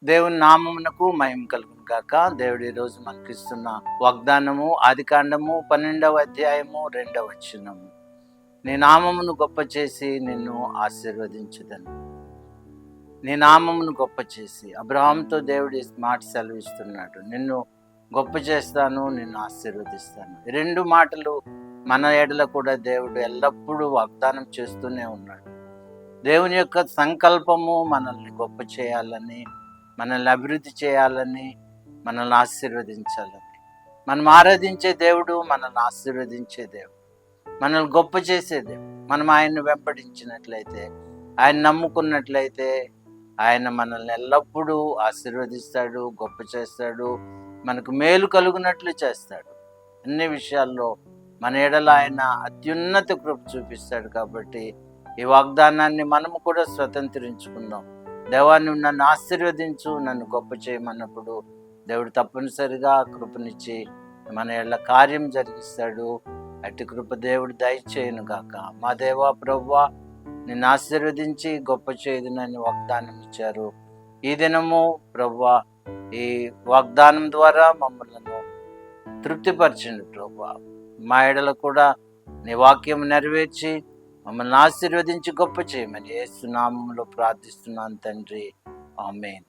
దేవుని నామమునకు మహిమ కలుగును గాక. దేవుడు ఈరోజు మనకి ఇస్తున్న వాగ్దానము ఆదికాండము 12వ అధ్యాయము 2వ వచనము. నీ నామమును గొప్ప చేసి నిన్ను ఆశీర్వదించుదను. నీ నామమును గొప్ప చేసి అబ్రహాంతో దేవుడు ఈ మాట సెలవిస్తున్నాడు. నిన్ను గొప్ప చేస్తాను, నిన్ను ఆశీర్వదిస్తాను. ఈ రెండు మాటలు మన ఎడల కూడా దేవుడు ఎల్లప్పుడూ వాగ్దానం చేస్తూనే ఉన్నాడు. దేవుని యొక్క సంకల్పము మనల్ని గొప్ప చేయాలని, మనల్ని అభివృద్ధి చేయాలని, మనల్ని ఆశీర్వదించాలని. మనం ఆరాధించే దేవుడు మనల్ని ఆశీర్వదించే దేవుడు, మనల్ని గొప్ప చేసే దేవుడు. మనం ఆయన్ని వెంబడించినట్లయితే, ఆయన నమ్ముకున్నట్లయితే, ఆయన మనల్ని ఎల్లప్పుడూ ఆశీర్వదిస్తాడు, గొప్ప చేస్తాడు, మనకు మేలు కలుగునట్లు చేస్తాడు. అన్ని విషయాల్లో మన ఎడల ఆయన అత్యున్నత కృప చూపిస్తాడు. కాబట్టి ఈ వాగ్దానాన్ని మనము కూడా స్వతంత్రించుకుందాం. దేవాన్ని నన్ను ఆశీర్వదించు, నన్ను గొప్ప చేయమన్నప్పుడు దేవుడు తప్పనిసరిగా కృపనిచ్చి మన ఎడల కార్యం జరిగిస్తాడు. అట్టి కృప దేవుడు దయచేయును గాక. మా దేవా ప్రభువా, నిన్ను ఆశీర్వదించి గొప్ప చేయదునని వాగ్దానం ఇచ్చారు. ఈ దినము ప్రభువా, ఈ వాగ్దానం ద్వారా మమ్మల్ని తృప్తిపరచండి ప్రభువా. మా ఎడల కూడా నీ వాక్యం నెరవేర్చి మమ్మల్ని ఆశీర్వదించి గొప్ప చేయమని యేసు నామములో ప్రార్థిస్తున్నాను తండ్రి. ఆమేన్.